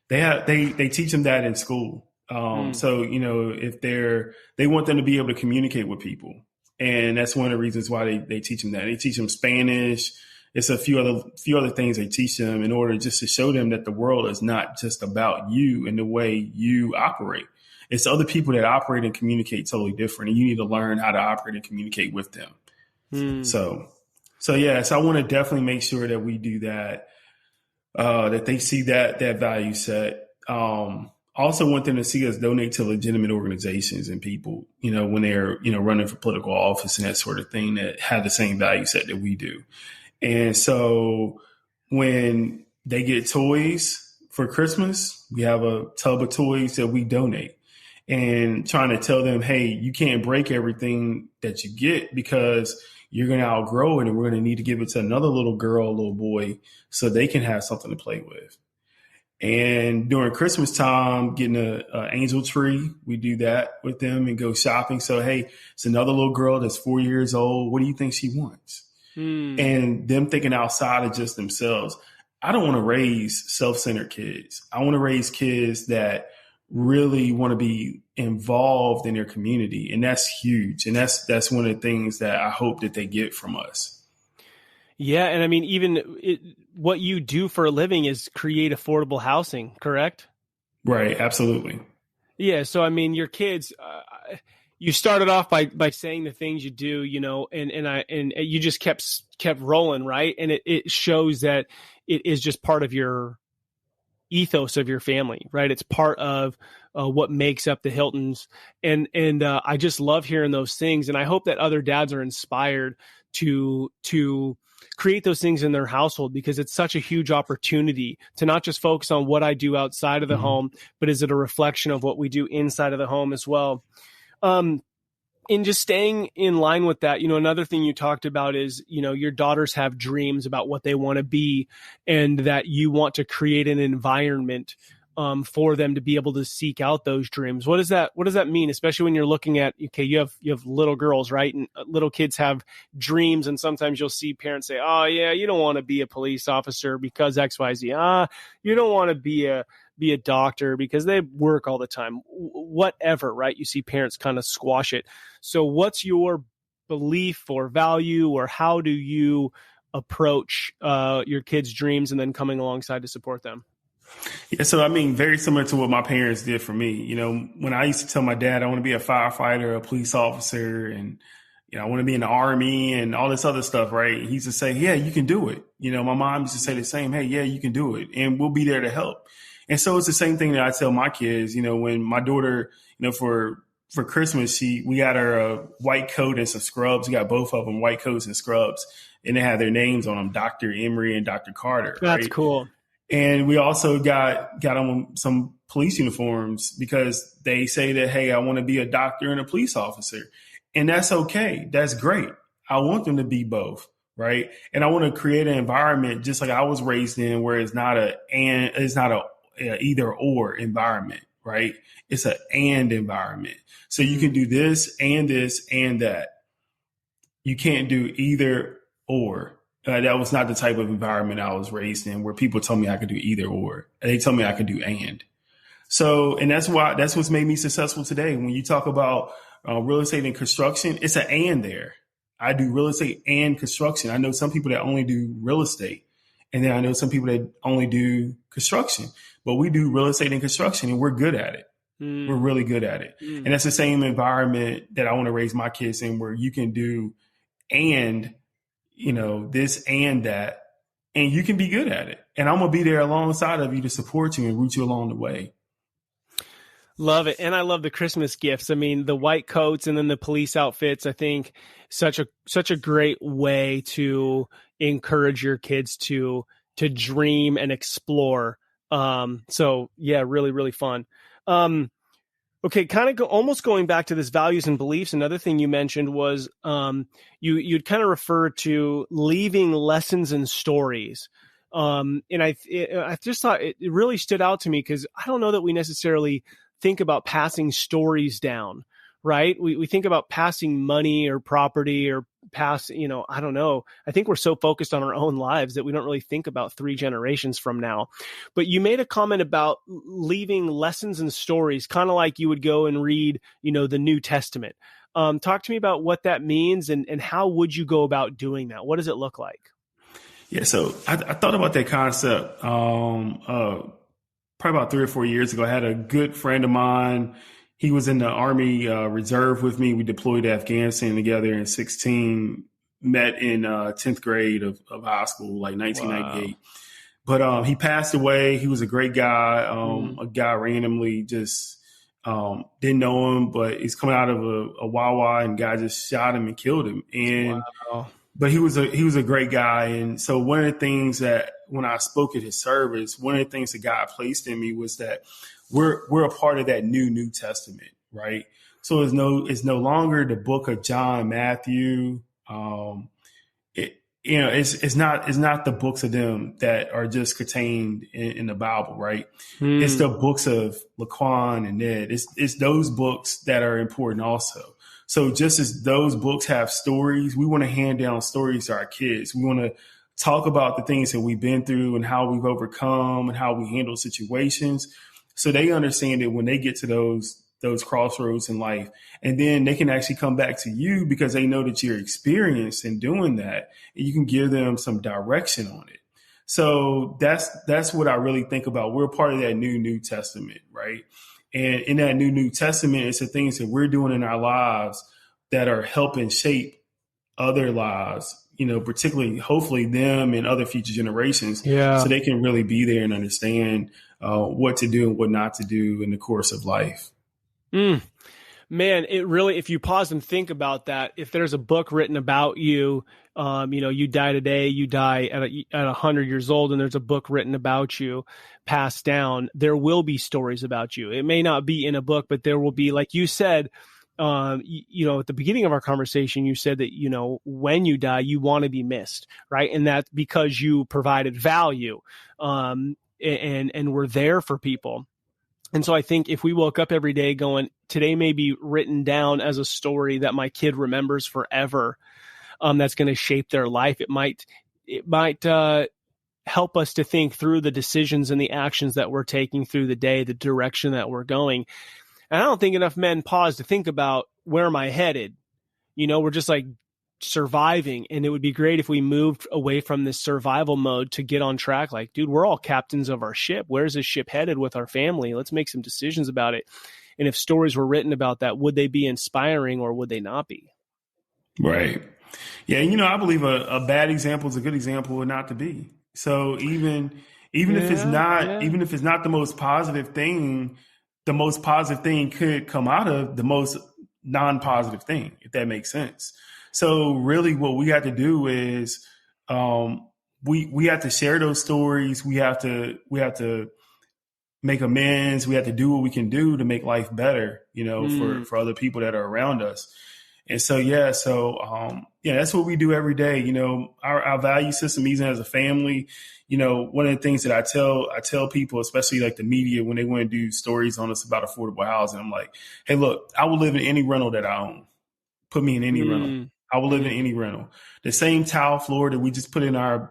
[SPEAKER 2] They teach them that in school. So, if they want them to be able to communicate with people. And that's one of the reasons why they teach them that. They teach them Spanish. It's a few other things they teach them in order just to show them that the world is not just about you and the way you operate. It's other people that operate and communicate totally different, and you need to learn how to operate and communicate with them. So I want to definitely make sure that we do that, that they see that value set. Also want them to see us donate to legitimate organizations and people, when they're, running for political office and that sort of thing, that have the same value set that we do. And so when they get toys for Christmas, we have a tub of toys that we donate, and trying to tell them, hey, you can't break everything that you get because you're going to outgrow it, and we're going to need to give it to another little girl, little boy, so they can have something to play with. And during Christmas time, getting an angel tree, we do that with them and go shopping. So, hey, it's another little girl that's 4 years old. What do you think she wants? And them thinking outside of just themselves. I don't want to raise self-centered kids. I want to raise kids that really want to be involved in their community. And that's huge. And that's one of the things that I hope that they get from us.
[SPEAKER 1] Yeah. And I mean, even what you do for a living is create affordable housing, correct?
[SPEAKER 2] Right. Absolutely.
[SPEAKER 1] Yeah. So, I mean, your kids, you started off by saying the things you do, and you just kept rolling, right? And it shows that it is just part of your ethos of your family, right? It's part of what makes up the Hyltons. And I just love hearing those things. And I hope that other dads are inspired to create those things in their household, because it's such a huge opportunity to not just focus on what I do outside of the home, but is it a reflection of what we do inside of the home as well? In just staying in line with that, another thing you talked about is, your daughters have dreams about what they want to be, and that you want to create an environment for them to be able to seek out those dreams. What does that mean? Especially when you're looking at, okay, you have little girls, right? And little kids have dreams. And sometimes you'll see parents say, oh yeah, you don't want to be a police officer because X, Y, Z. You don't want to be a doctor because they work all the time, whatever, right? You see parents kind of squash it. So what's your belief or value, or how do you approach your kids' dreams and then coming alongside to support them?
[SPEAKER 2] Yeah, so very similar to what my parents did for me. When I used to tell my dad I want to be a firefighter, a police officer, and I want to be in the army and all this other stuff, right? He used to say, yeah, you can do it. My mom used to say the same, hey, yeah, you can do it, and we'll be there to help. And so it's the same thing that I tell my kids. When my daughter, for Christmas, we got her a white coat and some scrubs. We got both of them, white coats and scrubs, and they have their names on them, Dr. Emery and Dr. Carter.
[SPEAKER 1] That's
[SPEAKER 2] right?
[SPEAKER 1] Cool.
[SPEAKER 2] And we also got them some police uniforms because they say that, hey, I want to be a doctor and a police officer. And that's okay. That's great. I want them to be both. Right. And I want to create an environment just like I was raised in, where it's not a either or environment. Right. It's an and environment. So you can do this and that. You can't do either or. That was not the type of environment I was raised in, where people told me I could do either or. They told me I could do and. So, and that's what's made me successful today. When you talk about real estate and construction, it's an and there. I do real estate and construction. I know some people that only do real estate, and then I know some people that only do construction. But we do real estate and construction, and we're good at it. We're really good at it. And that's the same environment that I want to raise my kids in, where you can do and this and that, and you can be good at it. And I'm going to be there alongside of you to support you and root you along the way.
[SPEAKER 1] Love it. And I love the Christmas gifts. The white coats and then the police outfits, I think such a great way to encourage your kids to dream and explore. So yeah, really, really fun. Okay, kind of almost going back to this values and beliefs. Another thing you mentioned was you'd kind of refer to leaving lessons and stories. And I just thought it really stood out to me, because I don't know that we necessarily think about passing stories down, right? We think about passing money or property or I don't know. I think we're so focused on our own lives that we don't really think about 3 generations from now. But you made a comment about leaving lessons and stories, kind of like you would go and read, the New Testament. Talk to me about what that means, and how would you go about doing that? What does it look like?
[SPEAKER 2] Yeah, so I thought about that concept probably about 3 or 4 years ago. I had a good friend of mine. He was in the Army Reserve with me. We deployed to Afghanistan together in 16, met in 10th grade of high school, like 1998. Wow. But he passed away. He was a great guy. A guy randomly just didn't know him, but he's coming out of a Wawa, and guy just shot him and killed him. And but he was a great guy. And so one of the things that when I spoke at his service, one of the things that God placed in me was that we're a part of that New Testament, right? So it's no longer the book of John, Matthew. It's not the books of them that are just contained in the Bible, right? It's the books of LeQuan and Ned. It's those books that are important also. So just as those books have stories, we want to hand down stories to our kids. We want to talk about the things that we've been through and how we've overcome and how we handle situations, so they understand it when they get to those crossroads in life. And then they can actually come back to you because they know that you're experienced in doing that, and you can give them some direction on it. So that's what I really think about. We're part of that New Testament, right? And in that New Testament, it's the things that we're doing in our lives that are helping shape other lives particularly hopefully them and other future generations,
[SPEAKER 1] Yeah.
[SPEAKER 2] so they can really be there and understand what to do and what not to do in the course of life.
[SPEAKER 1] Man, it really, if you pause and think about that, if there's a book written about you, you die today, you die at 100 years old, and there's a book written about you, passed down, there will be stories about you. It may not be in a book, but there will be, like you said, at the beginning of our conversation, you said that, when you die, you want to be missed, right? And that's because you provided value, and were there for people. And so I think if we woke up every day going, today may be written down as a story that my kid remembers forever, that's going to shape their life. It might help us to think through the decisions and the actions that we're taking through the day, the direction that we're going. And I don't think enough men pause to think about, where am I headed? We're just like surviving, and it would be great if we moved away from this survival mode to get on track. Like, dude, we're all captains of our ship. Where's this ship headed with our family? Let's make some decisions about it. And if stories were written about that, would they be inspiring or would they not be?
[SPEAKER 2] Right. Yeah. I believe a bad example is a good example or not to be. So even if it's not the most positive thing could come out of the most non-positive thing, if that makes sense. So really what we have to do is we have to share those stories. We have to make amends. We have to do what we can do to make life better, for other people that are around us. And so, that's what we do every day. Our value system, even as a family, one of the things that I tell people, especially like the media, when they want to do stories on us about affordable housing, I'm like, hey, look, I will live in any rental that I own. Put me in any rental. I will live in any rental. The same tile floor that we just put in our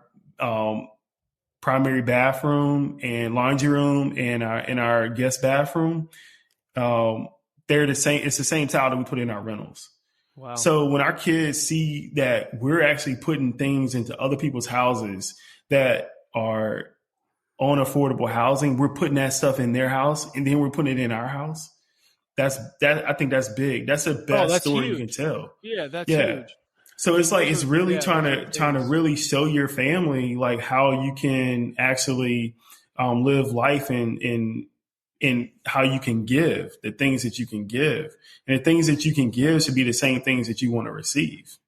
[SPEAKER 2] primary bathroom and laundry room and in our guest bathroom, they're the same. It's the same tile that we put in our rentals. Wow. So when our kids see that we're actually putting things into other people's houses that are on affordable housing, we're putting that stuff in their house and then we're putting it in our house. I think that's big. That's the best story huge. You can tell.
[SPEAKER 1] Yeah, that's huge.
[SPEAKER 2] So it's like, it's really trying to really show your family like how you can actually live life in how you can give, the things that you can give. And the things that you can give should be the same things that you want to receive.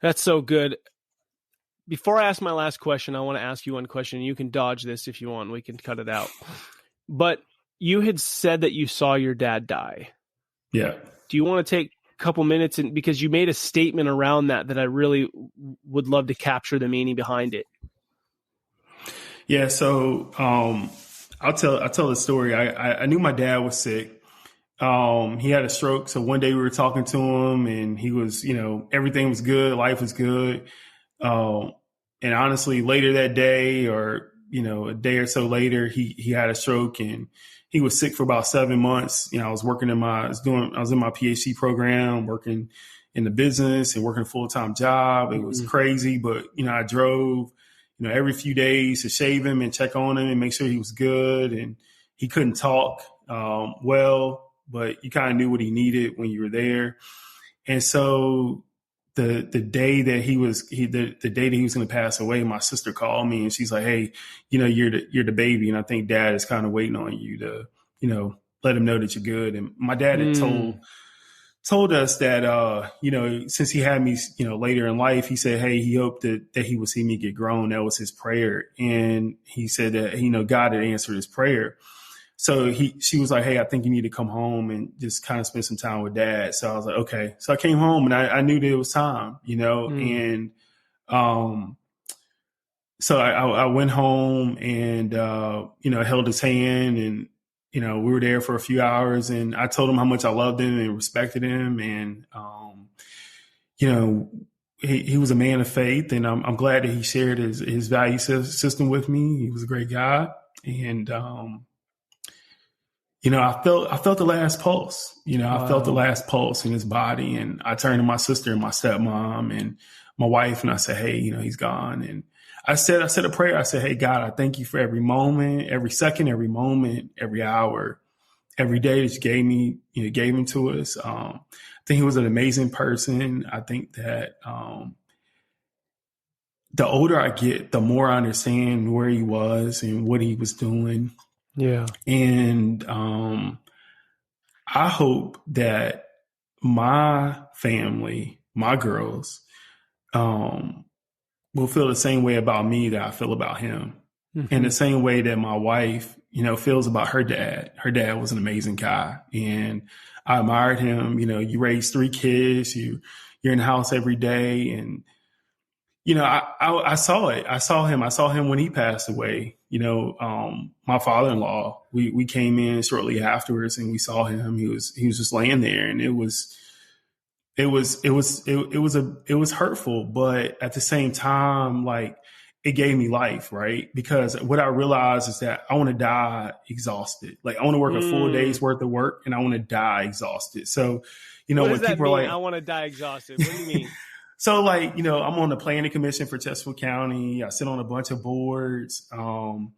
[SPEAKER 1] That's so good. Before I ask my last question, I want to ask you one question. You can dodge this if you want. We can cut it out. But you had said that you saw your dad die.
[SPEAKER 2] Yeah.
[SPEAKER 1] Do you want to take a couple minutes, because you made a statement around that I really would love to capture the meaning behind it?
[SPEAKER 2] Yeah. So I'll tell the story. I knew my dad was sick. He had a stroke. So one day we were talking to him and he was, everything was good. Life was good. And honestly, later that day or, a day or so later, he had a stroke and he was sick for about 7 months. I was working I was in my PhD program, working in the business and working a full-time job. It was crazy, but, I drove, every few days to shave him and check on him and make sure he was good. And he couldn't talk, well, but you kind of knew what he needed when you were there. And so the day that he was going to pass away, my sister called me and she's like, hey, you're the baby. And I think dad is kind of waiting on you to, let him know that you're good. And my dad had told us that, since he had me, later in life, he said, hey, he hoped that he would see me get grown. That was his prayer. And he said that, God had answered his prayer. So she was like, hey, I think you need to come home and just kind of spend some time with dad. So I was like, okay. So I came home and I knew that it was time, and so I went home and, held his hand and, we were there for a few hours and I told him how much I loved him and respected him. And, he was a man of faith and I'm glad that he shared his value system with me. He was a great guy. And, I felt the last pulse, Wow. I felt the last pulse in his body and I turned to my sister and my stepmom and my wife and I said, hey, he's gone. And I said a prayer. I said, hey, God, I thank you for every moment, every second, every moment, every hour, every day. That gave him to us. I think he was an amazing person. I think that the older I get, the more I understand where he was and what he was doing.
[SPEAKER 1] Yeah.
[SPEAKER 2] And I hope that my family, my girls, will feel the same way about me that I feel about him. Mm-hmm. And the same way that my wife, feels about her dad. Her dad was an amazing guy, and I admired him. You raise 3 kids, you're in the house every day. And, I saw it. I saw him when he passed away. My father-in-law, we came in shortly afterwards and we saw him. He was just laying there, and it was hurtful, but at the same time, like, it gave me life, right? Because what I realized is that I want to die exhausted. Like, I want to work a full day's worth of work, and I want to die exhausted. So, when people are like,
[SPEAKER 1] I want to die exhausted, what do you mean?
[SPEAKER 2] So, like, I'm on the planning commission for Chesterfield County. I sit on a bunch of boards. I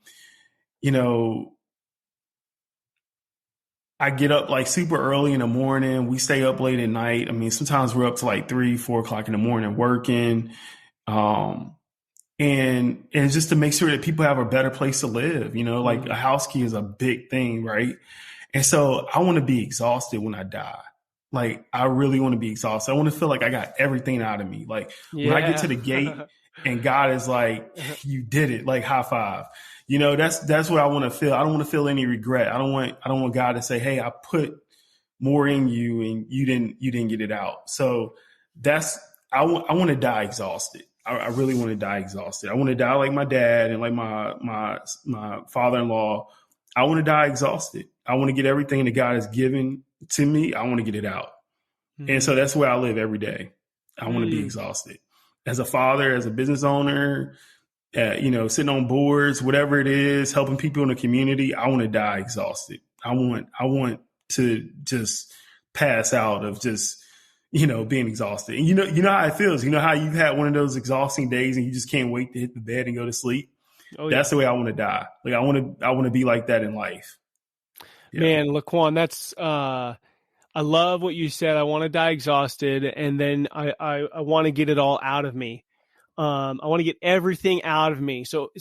[SPEAKER 2] get up like super early in the morning. We stay up late at night. I mean, sometimes we're up to like 3-4 o'clock in the morning working. And just to make sure that people have a better place to live, like a house key is a big thing, right? And so I want to be exhausted when I die. Like, I really want to be exhausted. I want to feel like I got everything out of me. Like, when I get to the gate and God is like, you did it, like, high five. That's what I want to feel. I don't want to feel any regret. I don't want God to say, hey, I put more in you and you didn't get it out. So I want to die exhausted. I really want to die exhausted. I want to die like my dad and like my father-in-law. I want to die exhausted. I want to get everything that God has given to me. I want to get it out. Mm-hmm. And so that's where I live every day. I want to be exhausted. As a father, as a business owner, sitting on boards, whatever it is, helping people in the community, I want to die exhausted. I want to just pass out of just, being exhausted. And you know how it feels. You know how you've had one of those exhausting days and you just can't wait to hit the bed and go to sleep. Oh, yeah. That's the way I want to die. Like, I want to be like that in life. Yeah.
[SPEAKER 1] Man, LeQuan, that's I love what you said. I want to die exhausted, and then I want to get it all out of me. I want to get everything out of me. So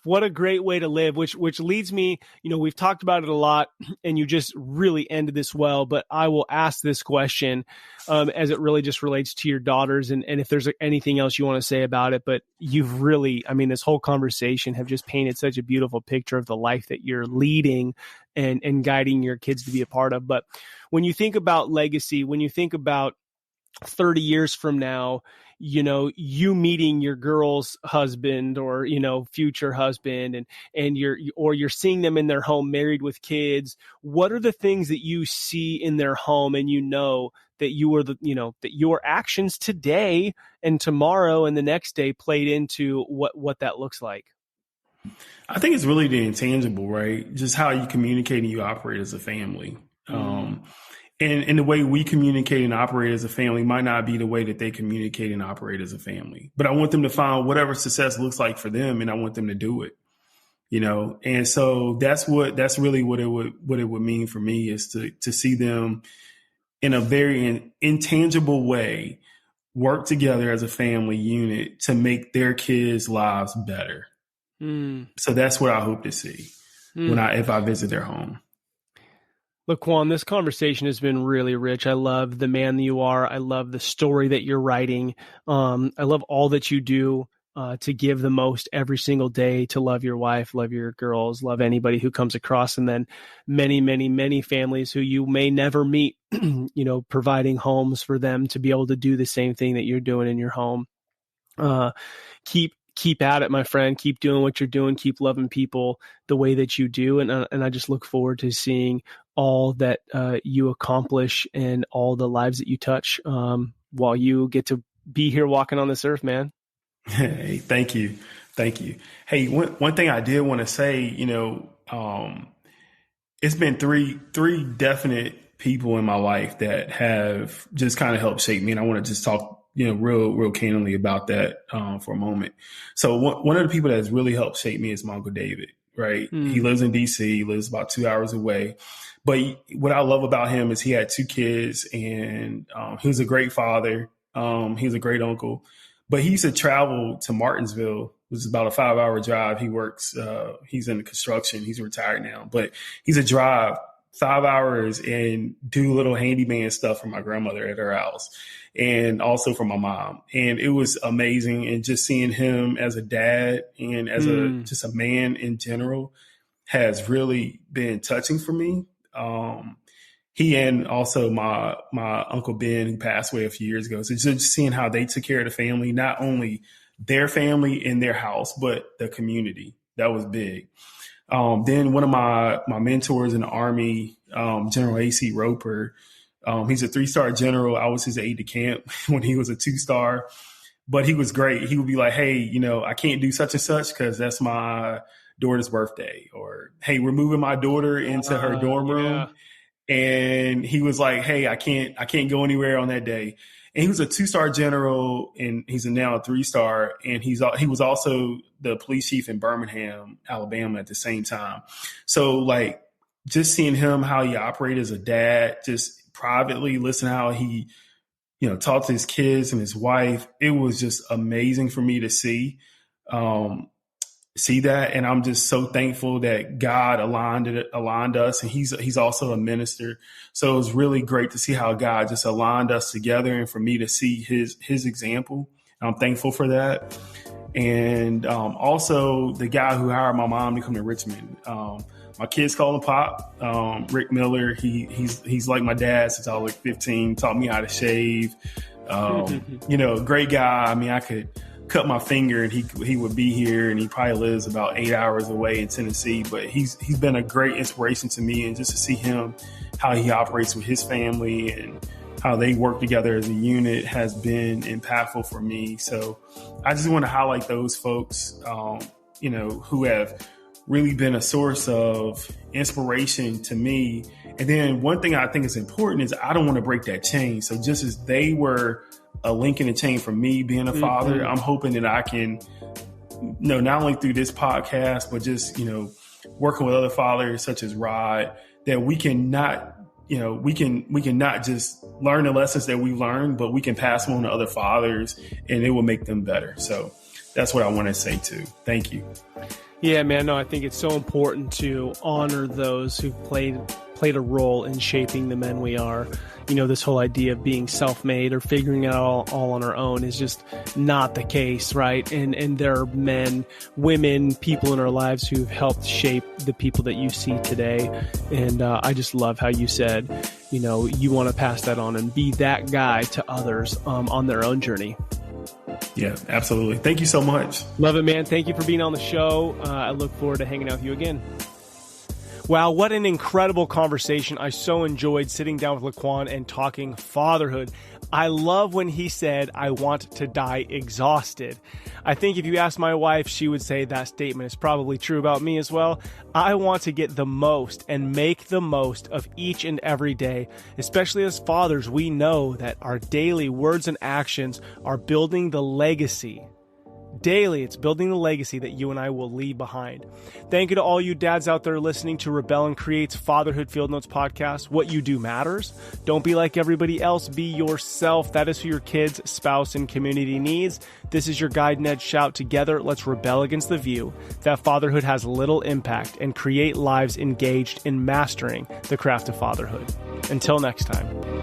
[SPEAKER 1] what a great way to live, which leads me, we've talked about it a lot, and you just really ended this well, but I will ask this question as it really just relates to your daughters, and if there's anything else you want to say about it. But you've really, this whole conversation have just painted such a beautiful picture of the life that you're leading and guiding your kids to be a part of. But when you think about legacy, when you think about 30 years from now, you meeting your girl's husband or, future husband, and you're seeing them in their home married with kids. What are the things that you see in their home, and that that your actions today and tomorrow and the next day played into what that looks like?
[SPEAKER 2] I think it's really the intangible, right? Just how you communicate and you operate as a family. And the way we communicate and operate as a family might not be the way that they communicate and operate as a family. But I want them to find whatever success looks like for them, and I want them to do it. And so that's really what it would mean for me, is to see them in a very intangible way work together as a family unit to make their kids' lives better. So that's what I hope to see if I visit their home.
[SPEAKER 1] LeQuan, this conversation has been really rich. I love the man that you are. I love the story that you're writing. I love all that you do to give the most every single day, to love your wife, love your girls, love anybody who comes across, and then many, many, many families who you may never meet, providing homes for them to be able to do the same thing that you're doing in your home. Keep at it, my friend. Keep doing what you're doing. Keep loving people the way that you do. And I just look forward to seeing all that you accomplish and all the lives that you touch while you get to be here walking on this earth, man.
[SPEAKER 2] Hey, thank you. Hey, one thing I did want to say, it's been three definite people in my life that have just kind of helped shape me. And I want to just talk real candidly about that for a moment. So one of the people that has really helped shape me is my Uncle David, right? He lives in DC, he lives about 2 hours away. But what I love about him is he had 2 kids, and he was a great father. He was a great uncle. But he used to travel to Martinsville, which is about a 5-hour drive. He works, he's in construction. He's retired now. But he's a drive 5 hours and do little handyman stuff for my grandmother at her house and also for my mom. And it was amazing. And just seeing him as a dad and as just a man in general has really been touching for me. He and also my Uncle Ben, who passed away a few years ago. So just seeing how they took care of the family, not only their family in their house, but the community. That was big. Then one of my mentors in the Army, General A.C. Roper, he's a 3-star general. I was his aide de camp when he was a 2-star, but he was great. He would be like, hey, I can't do such and such because that's my daughter's birthday, or, hey, we're moving my daughter into her dorm room. Yeah. And he was like, hey, I can't go anywhere on that day. And he was a 2-star general, and he's now a 3-star. And he was also the police chief in Birmingham, Alabama at the same time. So like just seeing him, how he operated as a dad, just privately listen how he, talked to his kids and his wife. It was just amazing for me to see that. And I'm just so thankful that God aligned us, and he's also a minister. So it was really great to see how God just aligned us together, and for me to see his example. I'm thankful for that. And also the guy who hired my mom to come to Richmond, my kids call him Pop, Rick Miller. He's like my dad since I was like 15, taught me how to shave, great guy. I mean, I could cut my finger and he would be here, and he probably lives about 8 hours away in Tennessee, but he's been a great inspiration to me. And just to see him, how he operates with his family and how they work together as a unit has been impactful for me. So I just want to highlight those folks, who have really been a source of inspiration to me. And then one thing I think is important is I don't want to break that chain. So just as they were a link in the chain for me being a father, I'm hoping that I can, not only through this podcast, but just, working with other fathers such as Rod, that we can not just learn the lessons that we learned, but we can pass them on to other fathers, and it will make them better. So that's what I want to say too. Thank you.
[SPEAKER 1] Yeah, man. No, I think it's so important to honor those who played a role in shaping the men we are. This whole idea of being self-made or figuring it out all on our own is just not the case, right? And there are men, women, people in our lives who've helped shape the people that you see today. And I just love how you said, you want to pass that on and be that guy to others on their own journey.
[SPEAKER 2] Yeah, absolutely. Thank you so much.
[SPEAKER 1] Love it, man. Thank you for being on the show. I look forward to hanging out with you again. Wow, what an incredible conversation. I so enjoyed sitting down with LeQuan and talking fatherhood. I love when he said, I want to die exhausted. I think if you ask my wife, she would say that statement is probably true about me as well. I want to get the most and make the most of each and every day. Especially as fathers, we know that our daily words and actions are building the legacy. Daily, it's building the legacy that you and I will leave behind. Thank you to all you dads out there listening to Rebel and Create's Fatherhood Field Notes podcast. What you do matters. Don't be like everybody else. Be yourself. That is who your kids, spouse, and community needs. This is your guide, Ned Shout. Together, let's rebel against the view that fatherhood has little impact and create lives engaged in mastering the craft of fatherhood. Until next time.